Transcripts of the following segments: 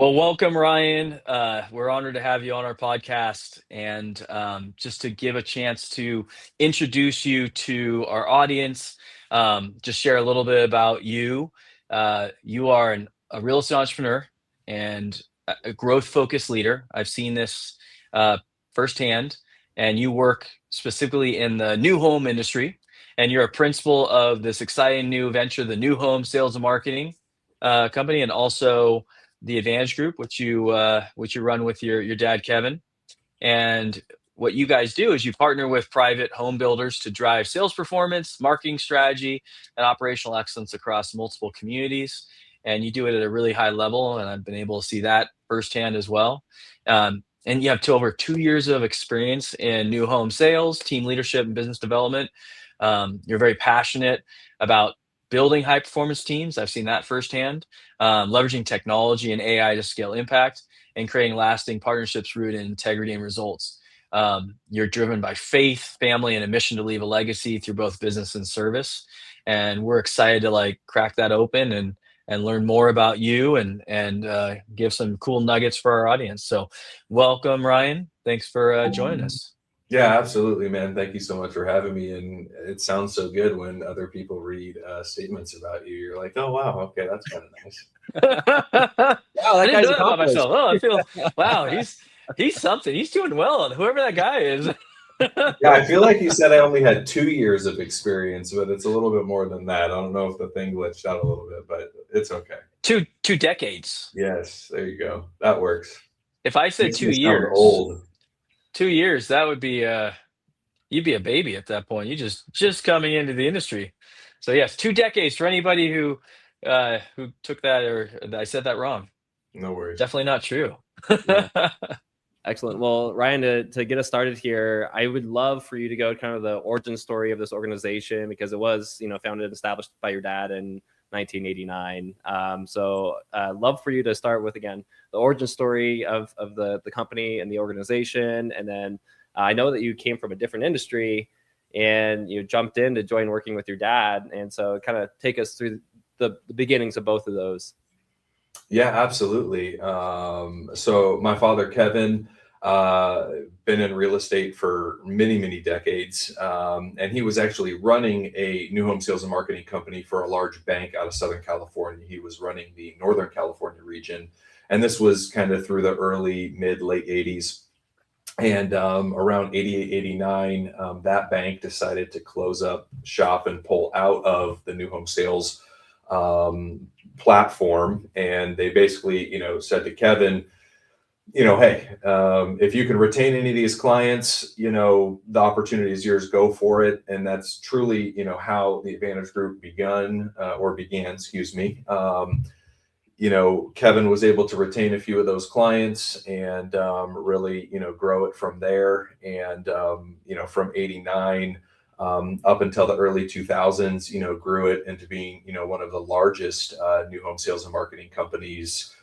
Well, welcome, Ryan. We're honored to have you on our podcast. And just to give a chance to introduce you to our audience, just share a little bit about you. You are a real estate entrepreneur and a growth focused leader. I've seen this uh, firsthand, and you work specifically in the new home industry. And you're a principal of this exciting new venture, the New Home Sales and Marketing company, and also the Advantage Group, which you run with your dad Kevin. And what you guys do is you partner with private home builders to drive sales performance, marketing strategy, and operational excellence across multiple communities. And you do it at a really high level, and I've been able to see that firsthand as well. And you have over 2 years of experience in new home sales, team leadership, and business development. You're very passionate about building high performance teams. I've seen that firsthand, leveraging technology and AI to scale impact and creating lasting partnerships rooted in integrity and results. You're driven by faith, family, and a mission to leave a legacy through both business and service. And we're excited to crack that open and learn more about you and give some cool nuggets for our audience. So, welcome, Ryan. Thanks for joining us. Yeah, absolutely, man. Thank you so much for having me. And it sounds so good when other people read statements about you. You're like, oh, wow, okay, that's kind of nice. I Wow, that didn't know guy's that about accomplished. myself. Oh, I feel wow. He's something. He's doing well. Whoever that guy is. Yeah, I feel like you said I only had 2 years of experience, but it's a little bit more than that. I don't know if the thing glitched out a little bit, but it's okay. Two decades. Yes, there you go. That works. If I said Makes two me sound years, old. 2 years, that would be you'd be a baby at that point. You just coming into the industry. So yes, 2 decades for anybody who took that or I said that wrong. No worries. Definitely not true. Yeah. Excellent. Well, Ryan, to get us started here, I would love for you to go kind of the origin story of this organization because it was, founded and established by your dad in 1989. Love for you to start with, again, the origin story of the company and the organization. And then I know that you came from a different industry and you jumped in to join working with your dad. And so kind of take us through the beginnings of both of those. Yeah, absolutely. So my father, Kevin, uh, been in real estate for many, many decades. And he was actually running a new home sales and marketing company for a large bank out of Southern California. He was running the Northern California region. And this was kind of through the early, mid, late 80s. And around 88, 89, that bank decided to close up shop and pull out of the new home sales um, platform. And they basically, said to Kevin, hey, if you can retain any of these clients, the opportunity is yours, go for it. And that's truly, how the Advantage Group began, excuse me. Kevin was able to retain a few of those clients and really, grow it from there. And, from 89 up until the early 2000s, grew it into being, one of the largest new home sales and marketing companies,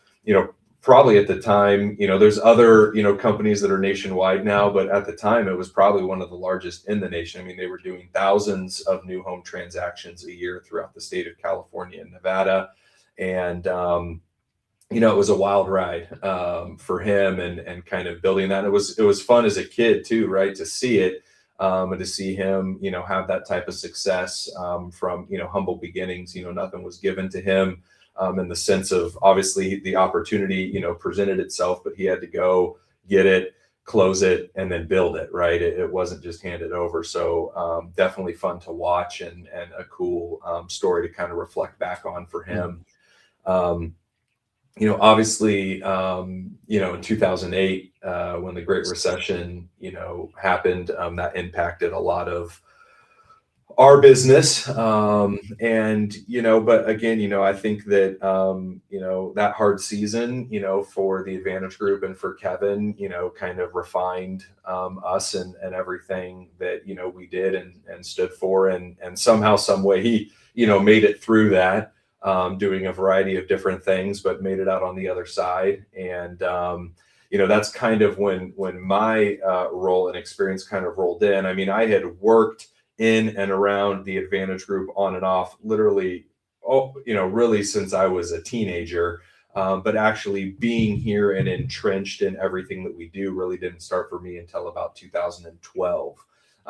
probably at the time. There's other, companies that are nationwide now, but at the time it was probably one of the largest in the nation. I mean, they were doing thousands of new home transactions a year throughout the state of California and Nevada. And it was a wild ride for him and kind of building that. It was fun as a kid too, right? To see it and to see him, have that type of success from humble beginnings. Nothing was given to him in the sense of, obviously, the opportunity presented itself, but he had to go get it, close it, and then build it, right? It wasn't just handed over. So definitely fun to watch and a cool story to kind of reflect back on for him. Obviously, in 2008, when the Great Recession, happened, that impacted a lot of our business. But again, I think that, that hard season, for the Advantage Group and for Kevin, kind of refined us and everything that, we did and stood for. And somehow, some way he, made it through that. Doing a variety of different things, but made it out on the other side. And that's kind of when my role and experience kind of rolled in. I mean, I had worked in and around the Advantage Group on and off, literally, really since I was a teenager. But actually being here and entrenched in everything that we do really didn't start for me until about 2012.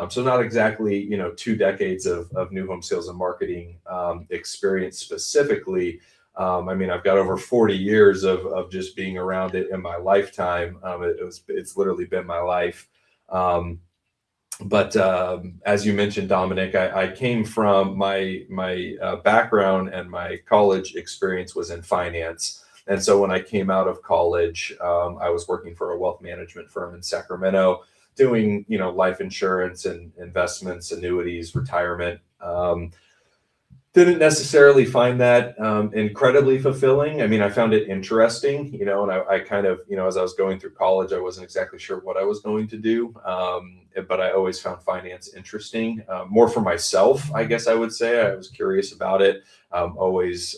So not exactly, 2 decades of new home sales and marketing experience specifically. I mean, I've got over 40 years of just being around it in my lifetime. It's literally been my life. But as you mentioned, Dominic, I came from my background and my college experience was in finance. And so when I came out of college, I was working for a wealth management firm in Sacramento, doing life insurance and investments, annuities, retirement. Didn't necessarily find that incredibly fulfilling. I mean, I found it interesting, and I kind of, as I was going through college, I wasn't exactly sure what I was going to do. But I always found finance interesting, more for myself, I guess I would say. I was curious about it. Always,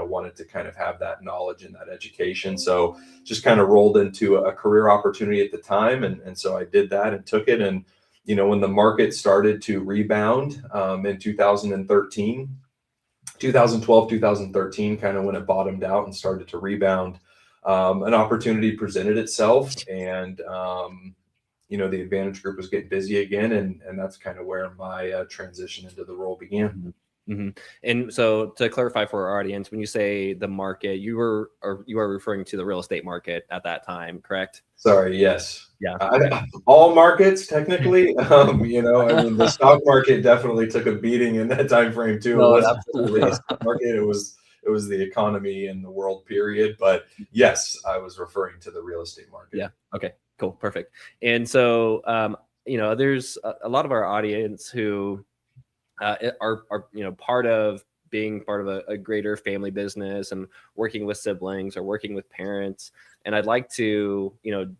wanted to kind of have that knowledge and that education. So just kind of rolled into a career opportunity at the time. And so I did that and took it. And when the market started to rebound in 2013, 2012, 2013, kind of when it bottomed out and started to rebound, an opportunity presented itself. And, the Advantage Group was getting busy again. And that's kind of where my transition into the role began. Mm-hmm. And so to clarify for our audience, when you say the market, you are referring to the real estate market at that time, correct? Sorry. Yes. Yeah. All markets technically, I mean, the stock market definitely took a beating in that time frame too. No, It wasn't really a stock market. It was the economy and the world period. But yes, I was referring to the real estate market. Yeah. Okay, cool. Perfect. And so, there's a lot of our audience who are part of being part of a greater family business and working with siblings or working with parents. And I'd like to,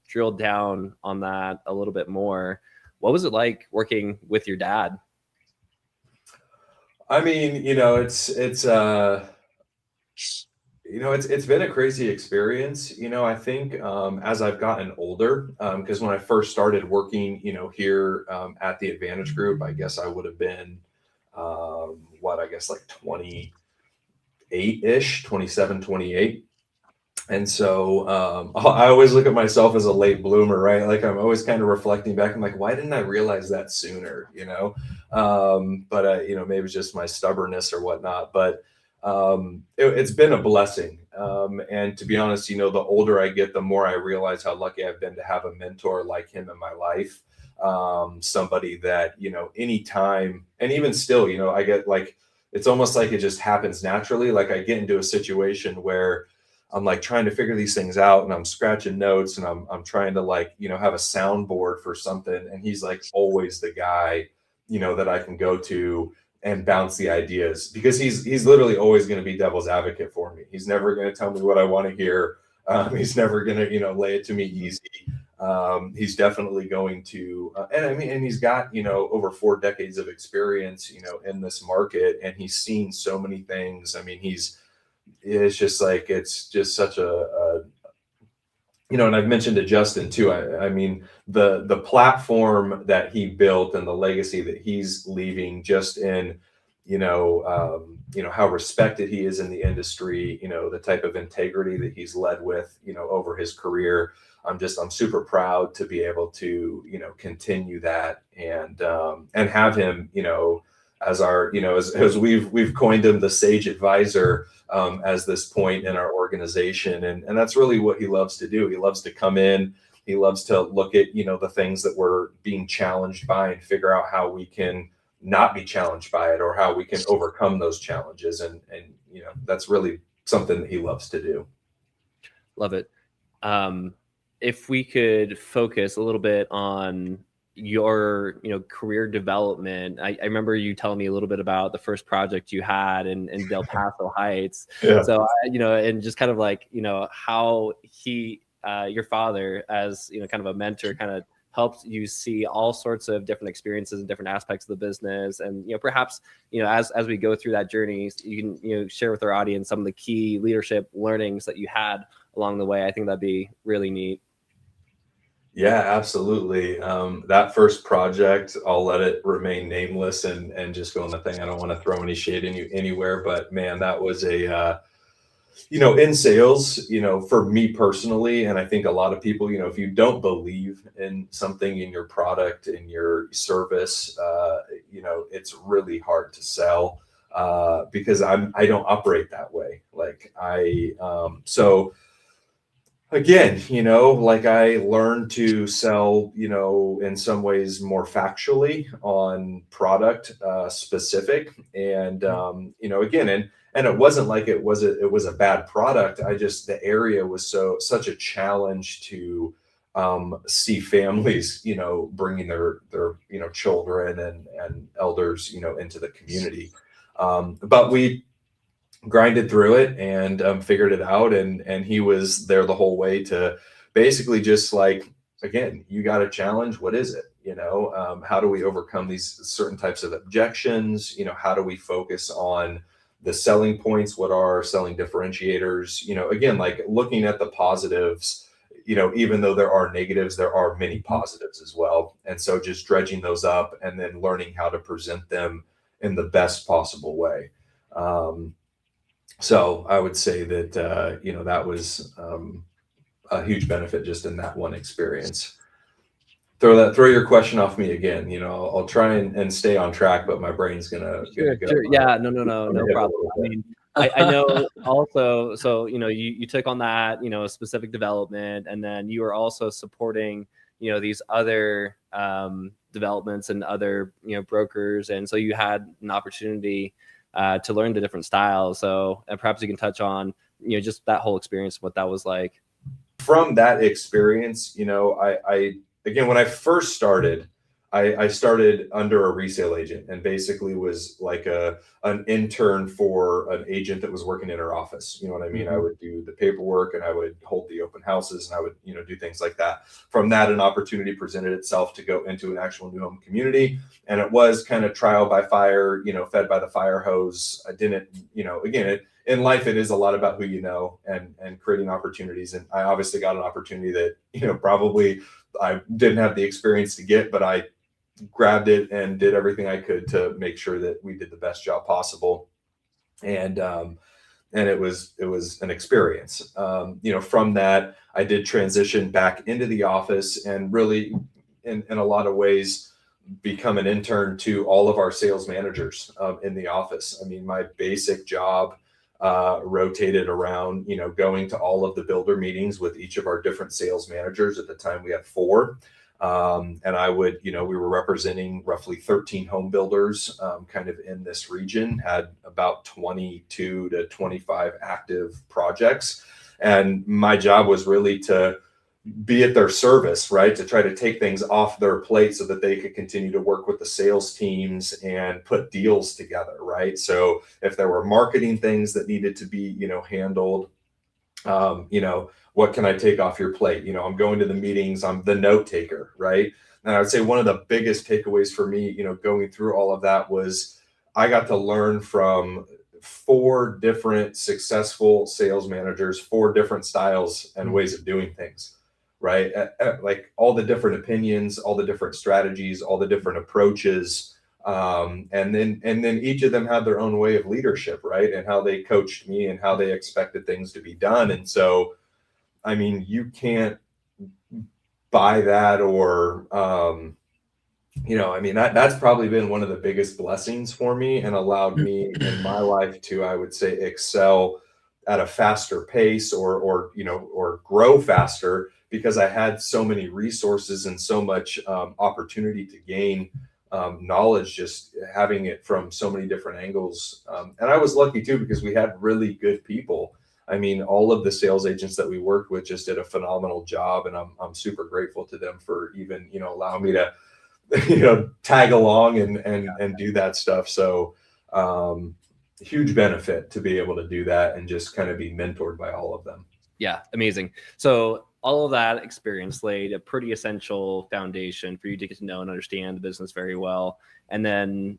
drill down on that a little bit more. What was it like working with your dad? I mean, it's been a crazy experience. I think as I've gotten older, because when I first started working, here at the Advantage Group, I guess I would have been like 28-ish, 27, 28. And so I always look at myself as a late bloomer, right? Like I'm always kind of reflecting back. I'm like, why didn't I realize that sooner? But maybe it's just my stubbornness or whatnot. But it's been a blessing. And to be honest, the older I get, the more I realize how lucky I've been to have a mentor like him in my life. Somebody that, anytime, and even still, I get like, it's almost like it just happens naturally. Like I get into a situation where I'm like trying to figure these things out and I'm scratching notes and I'm trying to have a soundboard for something. And he's like always the guy, that I can go to and bounce the ideas, because he's literally always going to be devil's advocate for me. He's never going to tell me what I want to hear. He's never going to, lay it to me easy. He's definitely going to, and he's got, over 4 decades of experience, in this market, and he's seen so many things. I mean, it's just such a and I've mentioned to Justin too. I mean, the platform that he built and the legacy that he's leaving, just in, how respected he is in the industry, the type of integrity that he's led with, over his career. I'm super proud to be able to, continue that and have him, as our, as we've coined him, the sage advisor, as this point in our organization. And that's really what he loves to do. He loves to come in, he loves to look at, the things that we're being challenged by and figure out how we can not be challenged by it, or how we can overcome those challenges. And that's really something that he loves to do. Love it. If we could focus a little bit on your career development. I remember you telling me a little bit about the first project you had in Del Paso Heights. Yeah. So and just kind of like how he your father, as kind of a mentor, kind of helped you see all sorts of different experiences and different aspects of the business. And perhaps as we go through that journey, you can share with our audience some of the key leadership learnings that you had along the way. I think that'd be really neat. Yeah, absolutely. That first project, I'll let it remain nameless and just go on the thing. I don't want to throw any shade in you anywhere, but man, that was in sales, for me personally, and I think a lot of people, if you don't believe in something, in your product, in your service, it's really hard to sell, because I don't operate that way. Like so again, like I learned to sell, in some ways more factually on product specific. And, again, and it wasn't like it was a bad product. The area was such a challenge to see families, bringing their, children and elders, into the community. But we grinded through it and figured it out, and he was there the whole way to basically just like, again, you got a challenge, what is it, how do we overcome these certain types of objections, how do we focus on the selling points, what are our selling differentiators, again, like looking at the positives, even though there are negatives, there are many positives as well, and so just dredging those up and then learning how to present them in the best possible way. So I would say that, that was a huge benefit just in that one experience. Throw your question off me again. I'll try and stay on track, but my brain's gonna Sure, go. sure. Yeah, no problem. I mean, I know also, so, you took on that, specific development, and then you were also supporting, these other developments and other, brokers. And so you had an opportunity to learn the different styles. So, and perhaps you can touch on, just that whole experience, what that was like. From that experience, I again, when I first started, I started under a resale agent and basically was like an intern for an agent that was working in her office. You know what I mean? I would do the paperwork and I would hold the open houses and I would, do things like that. From that, an opportunity presented itself to go into an actual new home community. And it was kind of trial by fire, fed by the fire hose. I didn't, again, in life, it is a lot about who you know and creating opportunities. And I obviously got an opportunity that, probably I didn't have the experience to get, but I grabbed it and did everything I could to make sure that we did the best job possible. And it was an experience. From that, I did transition back into the office and really, in a lot of ways, become an intern to all of our sales managers in the office. I mean, my basic job rotated around, going to all of the builder meetings with each of our different sales managers. At the time, we had 4. And I would, we were representing roughly 13 home builders kind of in this region, had about 22 to 25 active projects. And my job was really to be at their service, right? To try to take things off their plate so that they could continue to work with the sales teams and put deals together, right? So if there were marketing things that needed to be, handled, what can I take off your plate? I'm going to the meetings, I'm the note taker, right? And I would say one of the biggest takeaways for me, going through all of that was I got to learn from 4 different successful sales managers, 4 different styles and ways of doing things, right? Like all the different opinions, all the different strategies, all the different approaches. And then each of them had their own way of leadership, right? And how they coached me and how they expected things to be done. And so, I mean, you can't buy that or, that's probably been one of the biggest blessings for me and allowed me in my life to, I would say, excel at a faster pace or grow faster because I had so many resources and so much opportunity to gain knowledge, just having it from so many different angles. And I was lucky too, because we had really good people. I mean, all of the sales agents that we worked with just did a phenomenal job. And I'm super grateful to them for even, allowing me to, tag along and do that stuff. So huge benefit to be able to do that and just kind of be mentored by all of them. Yeah, amazing. So all of that experience laid a pretty essential foundation for you to get to know and understand the business very well. And then,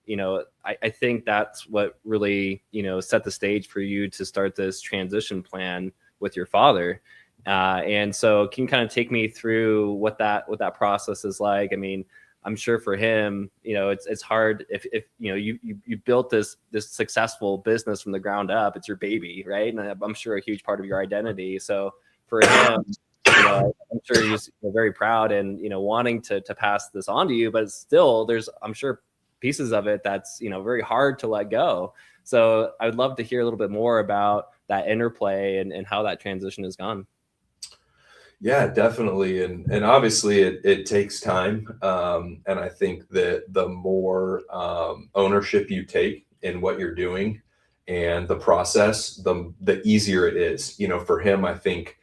I think that's what really, set the stage for you to start this transition plan with your father. And so can you kind of take me through what that process is like? I mean, I'm sure for him, it's hard if you built this successful business from the ground up. It's your baby, right? And I'm sure a huge part of your identity. So for him, I'm sure he's very proud and wanting to pass this on to you, but still there's, I'm sure, pieces of it that's very hard to let go. So I would love to hear a little bit more about that interplay and how that transition has gone. Yeah, definitely. And obviously it takes time. And I think that the more ownership you take in what you're doing and the process, the easier it is. For him, I think,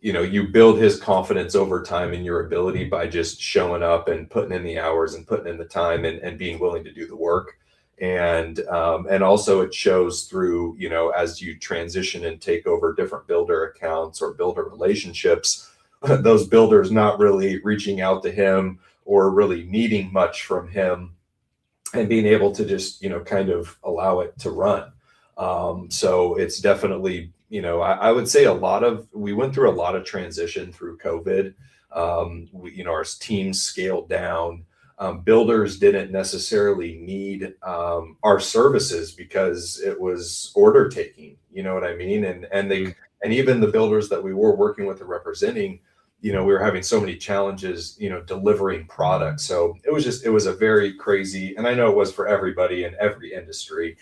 you build his confidence over time in your ability by just showing up and putting in the hours and putting in the time and being willing to do the work. And also it shows through, as you transition and take over different builder accounts or builder relationships, those builders not really reaching out to him or really needing much from him and being able to just, kind of allow it to run. So it's definitely, I would say we went through a lot of transition through COVID. Our teams scaled down. Builders didn't necessarily need our services because it was order taking, you know what I mean? And even the builders that we were working with and representing, we were having so many challenges, delivering products. So it was a very crazy, and I know it was for everybody in every industry.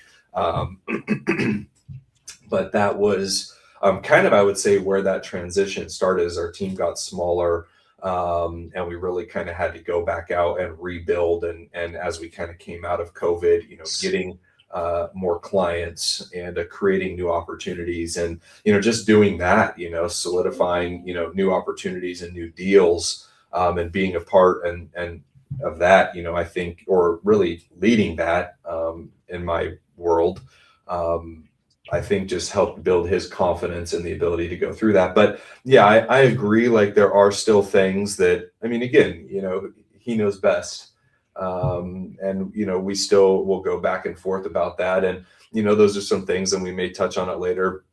But that was kind of, I would say, where that transition started as our team got smaller. And we really kind of had to go back out and rebuild. And as we kind of came out of COVID, getting more clients and creating new opportunities and, just doing that, solidifying, new opportunities and new deals and being a part and of that, I think, or really leading that in my world. I think just helped build his confidence and the ability to go through that. But yeah, I agree. Like there are still things that, I mean, again, he knows best. And, we still will go back and forth about that. And, those are some things, and we may touch on it later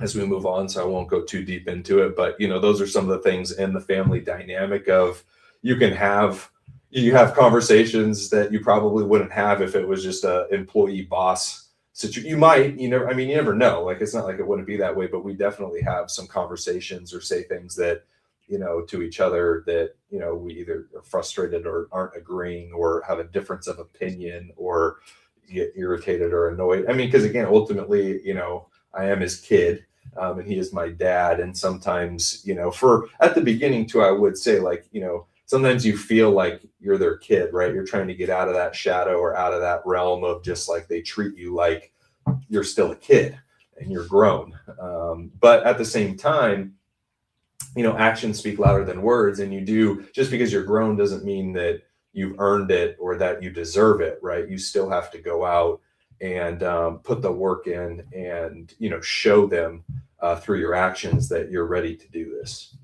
as we move on. So I won't go too deep into it, but, those are some of the things in the family dynamic of you have conversations that you probably wouldn't have if it was just a employee boss. You might, you never know. Like, it's not like it wouldn't be that way, but we definitely have some conversations or say things that, to each other that, we either are frustrated or aren't agreeing or have a difference of opinion or get irritated or annoyed. I mean, because again, ultimately, I am his kid and he is my dad. And sometimes, at the beginning too, I would say like, sometimes you feel like you're their kid, right? You're trying to get out of that shadow or out of that realm of just like they treat you like you're still a kid and you're grown. But at the same time, actions speak louder than words. And just because you're grown doesn't mean that you've earned it or that you deserve it, right? You still have to go out and put the work in and, show them through your actions that you're ready to do this,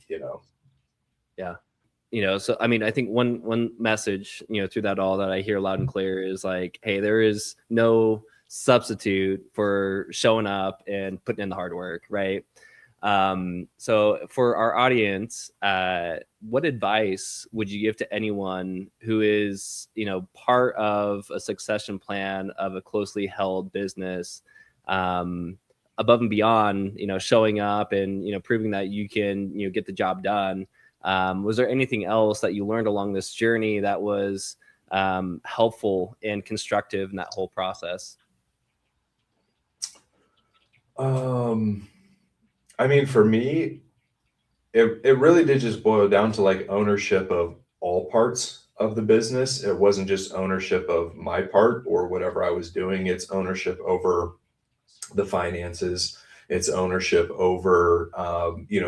Yeah. So I mean, I think one message, through that all that I hear loud and clear is like, hey, there is no substitute for showing up and putting in the hard work, right? So for our audience, what advice would you give to anyone who is, part of a succession plan of a closely held business, above and beyond, showing up and, proving that you can, get the job done? Was there anything else that you learned along this journey that was helpful and constructive in that whole process? I mean, for me, it really did just boil down to like ownership of all parts of the business. It wasn't just ownership of my part or whatever I was doing. It's ownership over the finances. It's ownership over,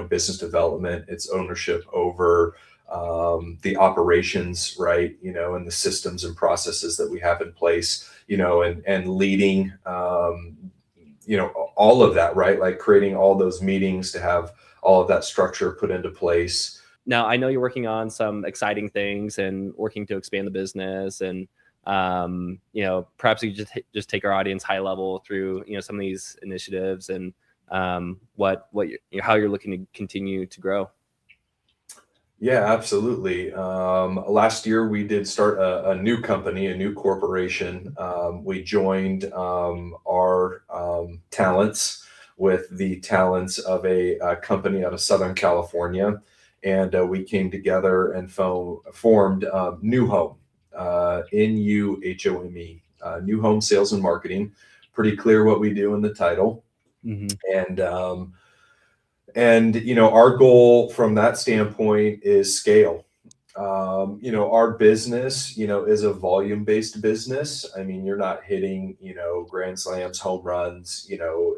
business development. It's ownership over the operations, right? And the systems and processes that we have in place, and leading, all of that, right? Like creating all those meetings to have all of that structure put into place. Now, I know you're working on some exciting things and working to expand the business, and perhaps you just take our audience high level through some of these initiatives and how you're looking to continue to grow. Yeah, absolutely. Last year we did start a new company, a new corporation. We joined our talents with the talents of a company out of Southern California, and we came together and formed New Home, Nuhome, New Home Sales and Marketing. Pretty clear what we do in the title, Mm-hmm. and our goal from that standpoint is scale. Our business, is a volume-based business. I mean, you're not hitting, grand slams, home runs,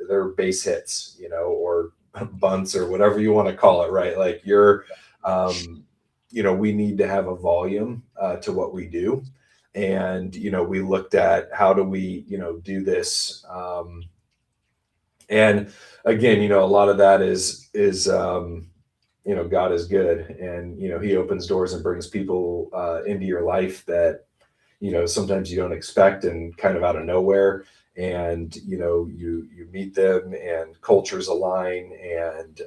they're base hits, or bunts or whatever you want to call it, right? Like um, we need to have a volume to what we do. And, we looked at how do we, do this. And again, a lot of that is God is good, and He opens doors and brings people into your life that sometimes you don't expect, and kind of out of nowhere. And you meet them, and cultures align, and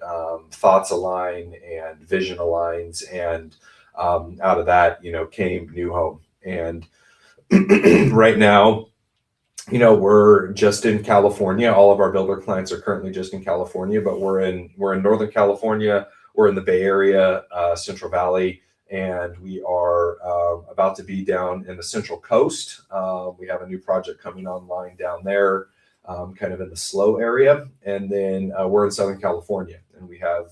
thoughts align, and vision aligns, and out of that came New Home. And right now, we're just in California. All of our builder clients are currently just in California, but we're in Northern California. We're in the Bay Area, Central Valley, and we are about to be down in the Central Coast. We have a new project coming online down there, kind of in the slow area, and then we're in Southern California, and we have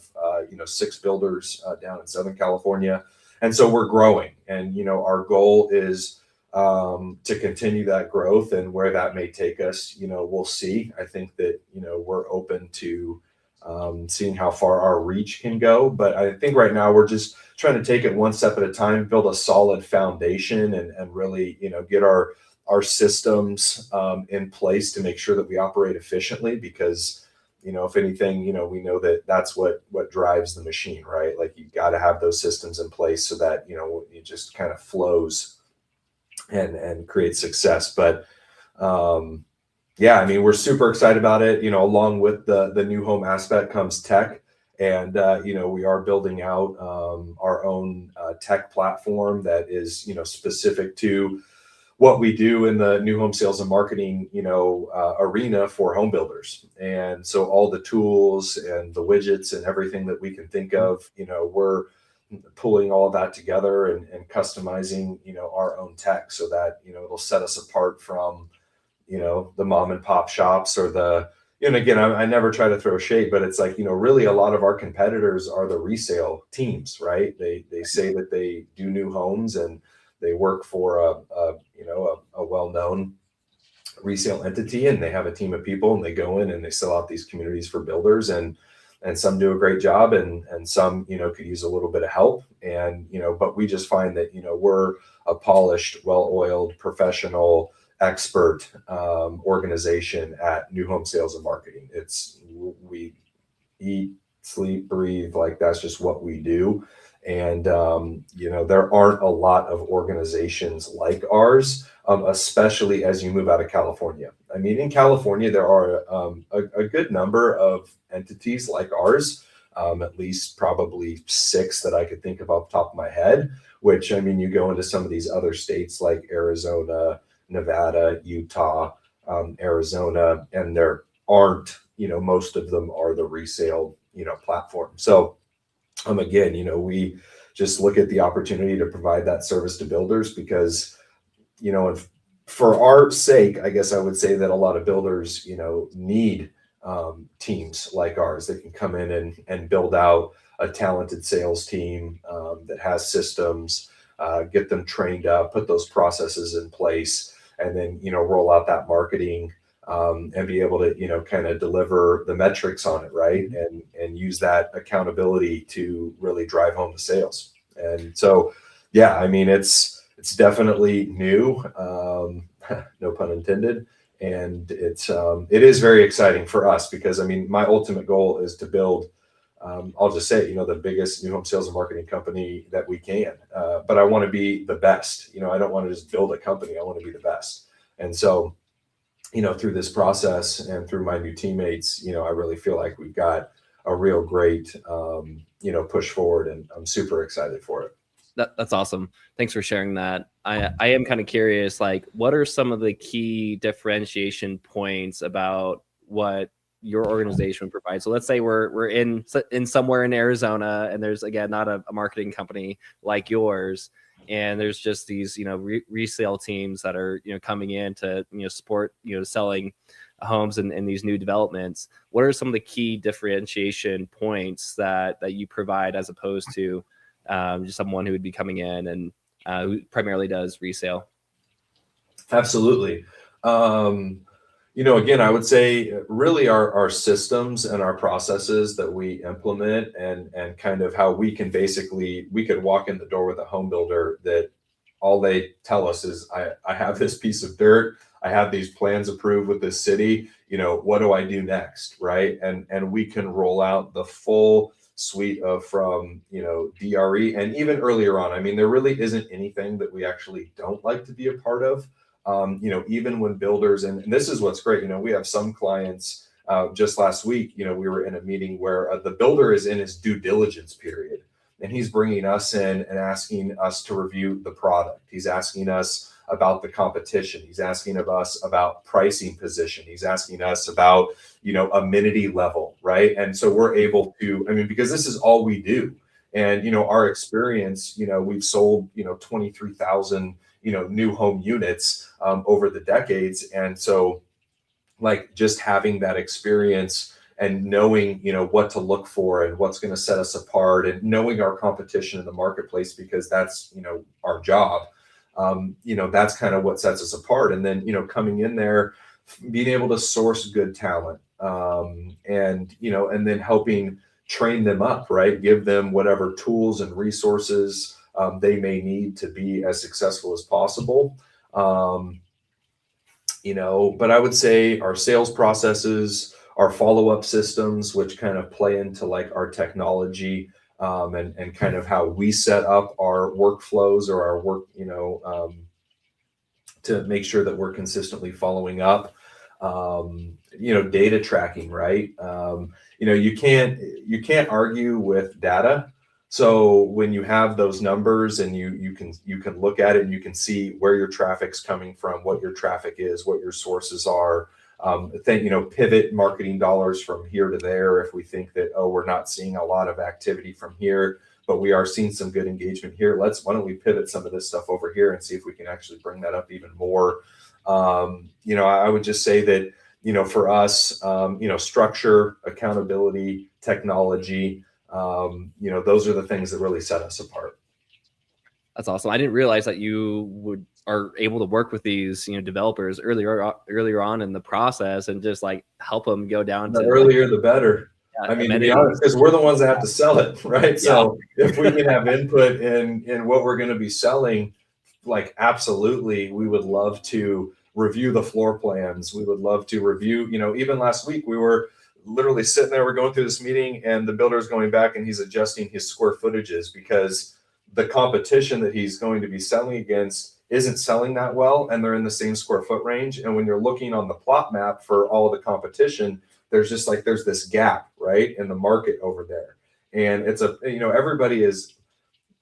6 builders down in Southern California, and so we're growing. And our goal is to continue that growth, and where that may take us, we'll see. I think that, we're open to seeing how far our reach can go. But I think right now we're just trying to take it one step at a time, build a solid foundation, and really, get our systems in place to make sure that we operate efficiently. Because if anything, we know that that's what drives the machine, right? Like, you got to have those systems in place so that it just kind of flows and create success. But yeah, I mean, we're super excited about it. Along with the new home aspect comes tech, and we are building out our own tech platform that is specific to what we do in the new home sales and marketing arena for home builders. And so all the tools and the widgets and everything that we can think of, we're pulling all of that together, and customizing our own tech, so that it'll set us apart from the mom and pop shops, or and again, I never try to throw shade, but it's like, really a lot of our competitors are the resale teams, right? They say that they do new homes, and they work for a well-known resale entity, and they have a team of people, and they go in and they sell out these communities for builders, and some do a great job, and some could use a little bit of help. And but we just find that we're a polished, well-oiled, professional, expert organization at new home sales and marketing. We eat, sleep, breathe, like that's just what we do. And there aren't a lot of organizations like ours, especially as you move out of California. I mean, in California, there are a good number of entities like ours, at least probably 6 that I could think of off the top of my head. Which, I mean, you go into some of these other states like Arizona, Nevada, Utah, Arizona, and there aren't, most of them are the resale, platform. So again, we just look at the opportunity to provide that service to builders, because, and for our sake, I guess I would say that a lot of builders, need teams like ours that can come in and build out a talented sales team that has systems, get them trained up, put those processes in place, and then, roll out that marketing, and be able to, kind of deliver the metrics on it, right? And use that accountability to really drive home the sales. And so, yeah, I mean, it's definitely new, no pun intended. And it is very exciting for us, because, I mean, my ultimate goal is to build, I'll just say, the biggest new home sales and marketing company that we can. But I want to be the best. I don't want to just build a company. I want to be the best. And so, through this process and through my new teammates, I really feel like we've got a real great, push forward, and I'm super excited for it. That's awesome. Thanks for sharing that. I am kind of curious, like, what are some of the key differentiation points about what your organization provides? So let's say we're in somewhere in Arizona, and there's, again, not a marketing company like yours, and there's just these resale teams that are coming in to support selling homes in these new developments. What are some of the key differentiation points that you provide, as opposed to just someone who would be coming in and who primarily does resale? Absolutely. Again, I would say really our systems and our processes that we implement, and kind of how we could walk in the door with a home builder that all they tell us is, I have this piece of dirt, I have these plans approved with this city, what do I do next, right? And we can roll out the full suite of, from DRE, and even earlier on. I mean, there really isn't anything that we actually don't like to be a part of. Even when builders, and this is what's great, we have some clients, just last week, we were in a meeting where the builder is in his due diligence period, and he's bringing us in and asking us to review the product. He's asking us about the competition. He's asking of us about pricing position. He's asking us about, amenity level, right? And so we're able to, because this is all we do. And, our experience, we've sold, 23,000, new home units over the decades. And so, like, just having that experience and knowing, what to look for and what's going to set us apart, and knowing our competition in the marketplace, because that's, our job. That's kind of what sets us apart. And then, coming in there, being able to source good talent, and then helping train them up, right? Give them whatever tools and resources they may need to be as successful as possible. But I would say our sales processes, our follow-up systems, which kind of play into like our technology, and kind of how we set up our workflows or our work, to make sure that we're consistently following up. Data tracking, right? You can't argue with data. So when you have those numbers, and you can look at it, and you can see where your traffic's coming from, what your traffic is, what your sources are. Pivot marketing dollars from here to there if we think that, we're not seeing a lot of activity from here, but we are seeing some good engagement here. Why don't we pivot some of this stuff over here and see if we can actually bring that up even more. I would just say that, for us, structure, accountability, technology, those are the things that really set us apart. That's awesome. I didn't realize that you are able to work with these, developers earlier on in the process, and just like help them go down to, the earlier the better. To be honest, because we're the ones that have to sell it, right? Yeah. So if we can have input in what we're going to be selling, like, absolutely, we would love to review the floor plans. We would love to review, even last week, we were literally sitting there, we're going through this meeting, and the builder's going back and he's adjusting his square footages, because the competition that he's going to be selling against isn't selling that well, and they're in the same square foot range. And when you're looking on the plot map for all the competition, there's this gap, right, in the market over there. And it's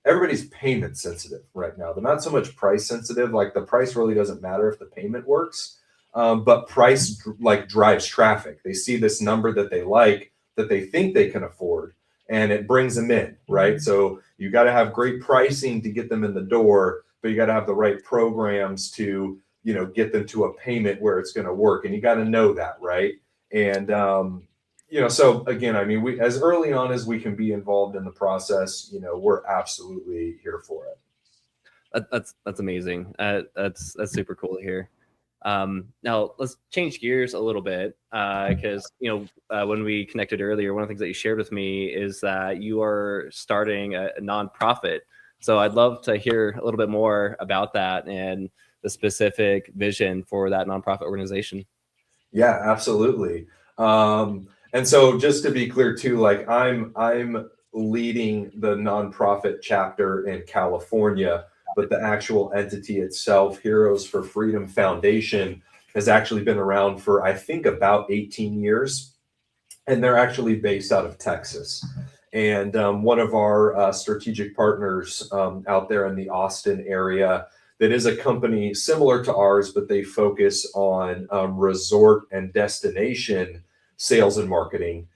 everybody's payment sensitive right now. They're not so much price sensitive. Like, the price really doesn't matter if the payment works, but price drives traffic. They see this number that they like, that they think they can afford, and it brings them in, right? So you got to have great pricing to get them in the door, but you got to have the right programs to, get them to a payment where it's going to work. And you got to know that, right? And, so again, we, as early on as we can be involved in the process, we're absolutely here for it. That's amazing. That's super cool to hear. Now let's change gears a little bit, because when we connected earlier, one of the things that you shared with me is that you are starting a nonprofit. So I'd love to hear a little bit more about that and the specific vision for that nonprofit organization. Yeah, absolutely. And so just to be clear too, like, I'm leading the nonprofit chapter in California, but the actual entity itself, Heroes for Freedom Foundation, has actually been around for, I think, about 18 years. and they're actually based out of Texas. And one of our strategic partners out there in the Austin area, that is a company similar to ours, but they focus on resort and destination sales and marketing.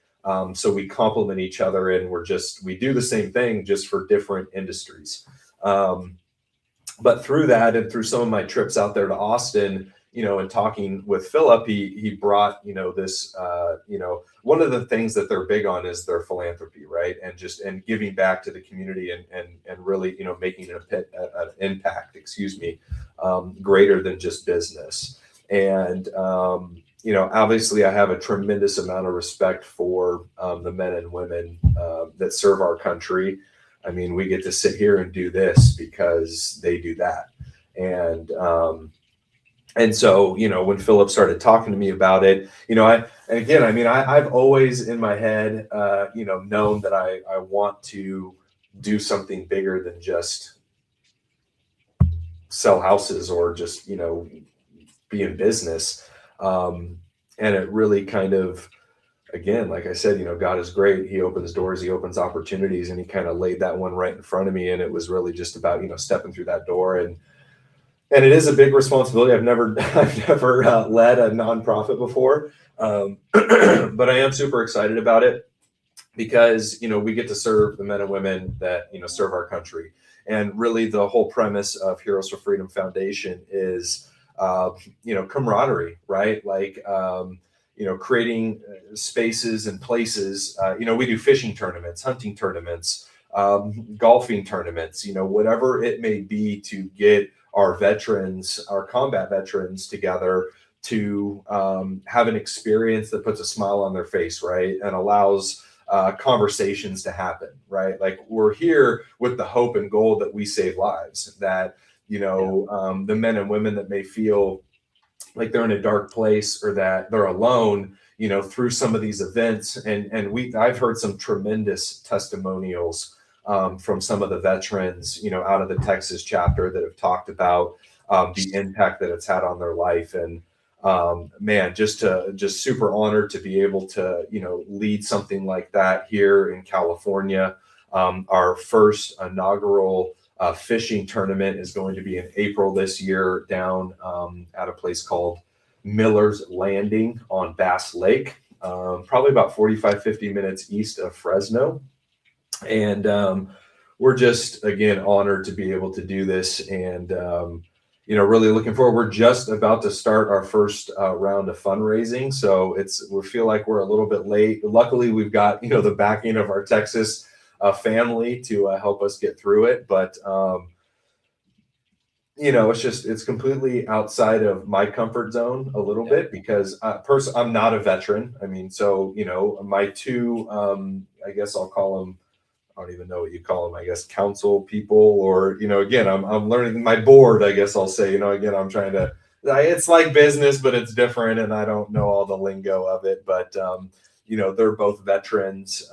So we complement each other, and we do the same thing, just for different industries. But through that, and through some of my trips out there to Austin, and talking with Philip, he brought, this, one of the things that they're big on is their philanthropy, right? And giving back to the community, and really, making an impact, greater than just business. And, obviously I have a tremendous amount of respect for the men and women that serve our country. I mean, we get to sit here and do this because they do that. And so, when Philip started talking to me about it, I've always in my head, known that I want to do something bigger than just sell houses or just, be in business. And it really kind of, again, like I said, God is great. He opens doors, he opens opportunities, and he kind of laid that one right in front of me. And it was really just about, stepping through that door. And it is a big responsibility. I've never led a nonprofit before. But I am super excited about it because, we get to serve the men and women that, serve our country. And really the whole premise of Heroes for Freedom Foundation is, camaraderie, right? Like, creating spaces and places. We do fishing tournaments, hunting tournaments, golfing tournaments, whatever it may be, to get our veterans, our combat veterans, together to have an experience that puts a smile on their face, right? And allows conversations to happen, right? Like, we're here with the hope and goal that we save lives, that, the men and women that may feel like they're in a dark place or that they're alone, through some of these events. And I've heard some tremendous testimonials from some of the veterans, out of the Texas chapter, that have talked about the impact that it's had on their life. And man, just super honored to be able to, lead something like that here in California. Our first inaugural fishing tournament is going to be in April this year, down at a place called Miller's Landing on Bass Lake, probably about 50 minutes east of Fresno. And we're just, again, honored to be able to do this, and really looking forward. We're just about to start our first round of fundraising, so we feel like we're a little bit late. Luckily, we've got the backing of our Texas family to help us get through it, but it's completely outside of my comfort zone a little bit, because I'm not a veteran. I mean, so my two, I guess I'll call them, I don't even know what you call them, I guess council people, or again, I'm learning my board, I guess I'll say. Again, I'm trying to, it's like business, but it's different, and I don't know all the lingo of it, but they're both veterans.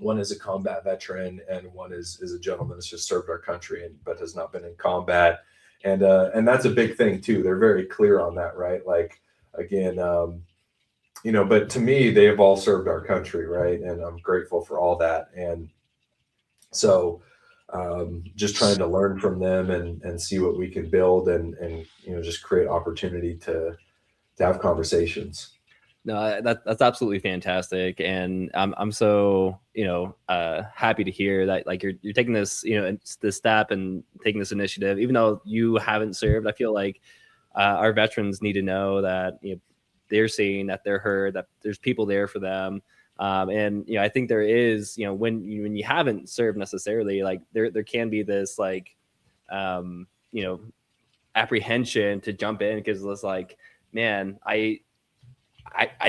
One is a combat veteran, and one is a gentleman that's just served our country but has not been in combat. And that's a big thing too. They're very clear on that, right? Like, again, but to me, they have all served our country, right? And I'm grateful for all that. And so just trying to learn from them and see what we can build, and just create opportunity to have conversations. No, that's absolutely fantastic, and I'm so happy to hear that, like, you're taking this this step and taking this initiative, even though you haven't served. I feel like our veterans need to know that they're seen, that they're heard, that there's people there for them, and I think there is when you haven't served necessarily, like there can be this like apprehension to jump in, because it's like, man, I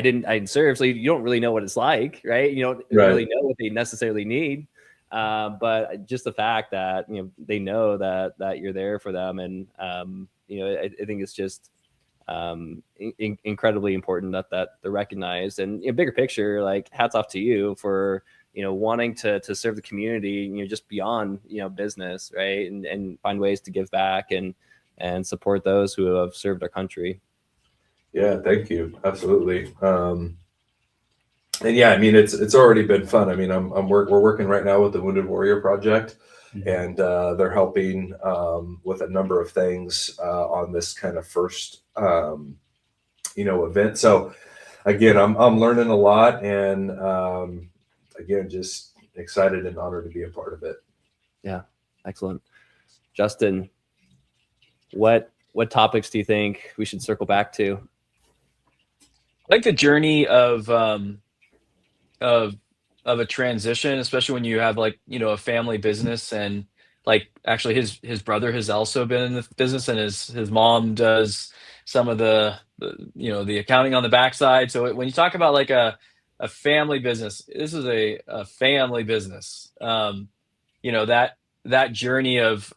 didn't serve, so you don't really know what it's like, right? You don't really know what they necessarily need, but just the fact that they know that you're there for them, and I think it's just incredibly important that they're recognized. And bigger picture, like, hats off to you for wanting to serve the community, just beyond business, right? And find ways to give back and support those who have served our country. Yeah, thank you. Absolutely. And yeah, I mean, it's already been fun. I mean, we're working right now with the Wounded Warrior Project, Mhm. and they're helping with a number of things on this kind of first event. So again, I'm learning a lot, and again, just excited and honored to be a part of it. Yeah, excellent. Justin, what topics do you think we should circle back to? I like the journey of of a transition, especially when you have like, a family business, and like actually his brother has also been in the business, and his mom does some of the accounting on the backside. So when you talk about like a family business, this is a family business. That journey of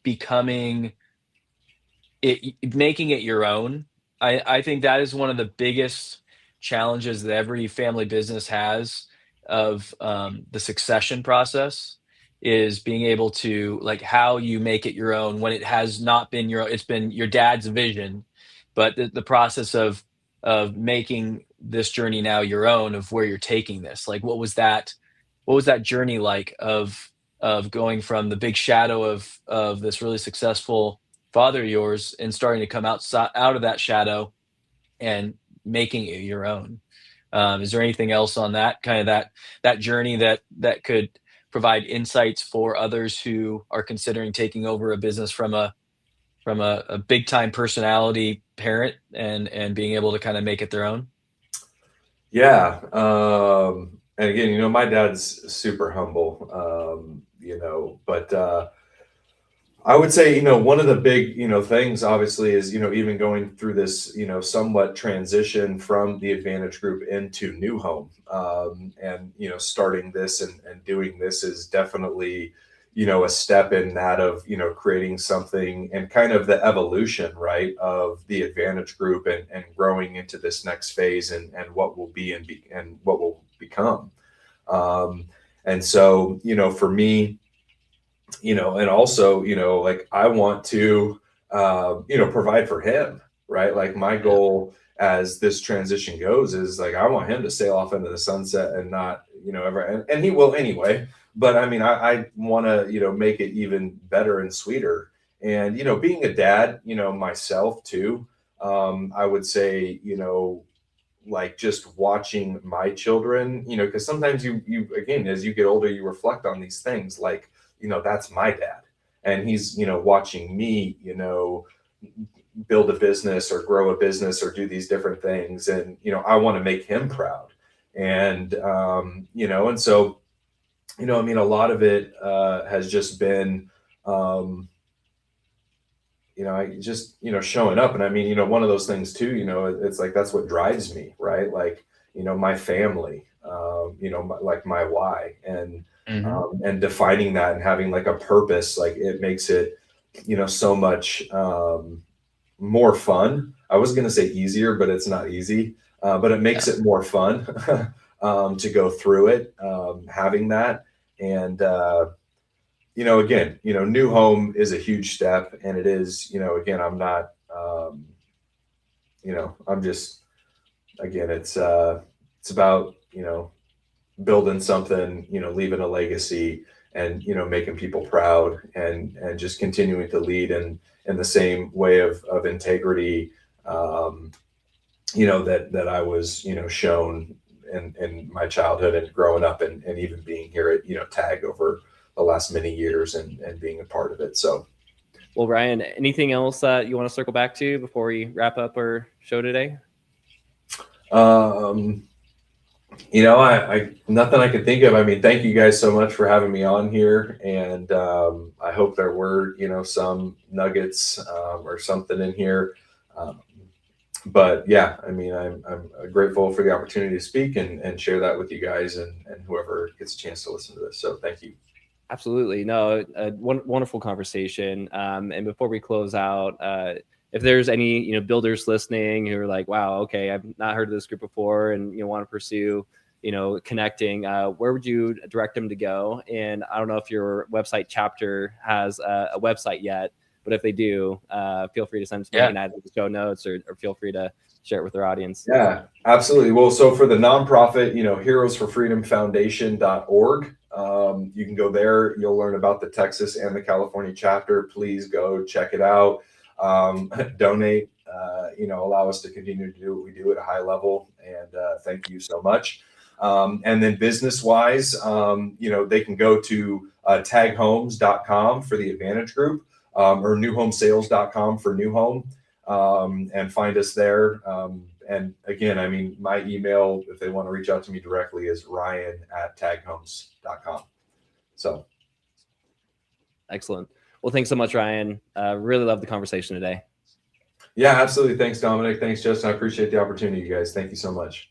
becoming it, making it your own. I think that is one of the biggest challenges that every family business has, of the succession process, is being able to, like, how you make it your own when it has not been your own. It's been your dad's vision, but the process of making this journey now your own, of where you're taking this. Like, what was that journey like, of going from the big shadow of this really successful father of yours, and starting to come out of that shadow and making it your own? Is there anything else on that kind of that journey that could provide insights for others who are considering taking over a business from a big time personality parent, and being able to kind of make it their own? Yeah. And again, my dad's super humble, but I would say, one of the big, things obviously is, even going through this, somewhat transition from the Advantage Group into New Home. And, starting this and doing this is definitely, a step in that of, creating something, and kind of the evolution, right, of the Advantage Group, and growing into this next phase, and what will be, and what will become. Um, and so, for me, and also, like, I want to, provide for him, right? Like, my Yeah. goal as this transition goes is, like, I want him to sail off into the sunset, and not, ever, and he will anyway. But I mean, I want to, make it even better and sweeter. And, being a dad, myself too, I would say, like, just watching my children, because sometimes you again, as you get older, you reflect on these things, like, that's my dad, and he's, watching me, build a business, or grow a business, or do these different things, and I want to make him proud. And and so, I mean, a lot of it has just been, um I just, showing up. And I mean, one of those things too, it's like, that's what drives me, right? Like, my family, like my why, Hmm. and defining that, and having like a purpose, like, it makes it, so much more fun. I was going to say easier, but it's not easy. But it makes Yeah. it more fun to go through it, having that. And again, New Home is a huge step, and it is, again, I'm not, I'm just, again, it's about, building something, leaving a legacy, and, making people proud, and just continuing to lead in the same way of integrity, um, that I was, shown in my childhood, and growing up, and even being here at, TAG over the last many years, and being a part of it. So, Well, Ryan, anything else that you want to circle back to before we wrap up our show today? um, I nothing I can think of. I mean, thank you guys so much for having me on here, and I hope there were, some nuggets, or something in here. Um, but yeah, I mean, I'm grateful for the opportunity to speak, and share that with you guys, and whoever gets a chance to listen to this. So thank you. Absolutely. No, wonderful conversation. And before we close out, if there's any, builders listening who are like, wow, okay, I've not heard of this group before, and, want to pursue, connecting, where would you direct them to go? And I don't know if your website chapter has a website yet, But if they do, feel free to send it to me. You can add it to the show notes, or feel free to share it with our audience. Yeah, absolutely. Well, so for the nonprofit, heroesforfreedomfoundation.org, you can go there. You'll learn about the Texas and the California chapter. Please go check it out. Donate, allow us to continue to do what we do at a high level. And thank you so much. And then business wise, they can go to taghomes.com for the Advantage Group, or newhomesales.com for New Home, and find us there. And again, my email, if they want to reach out to me directly, is ryan@taghomes.com. So. Excellent. Well, thanks so much, Ryan. Really love the conversation today. Yeah, absolutely. Thanks, Dominic. Thanks, Justin. I appreciate the opportunity, you guys. Thank you so much.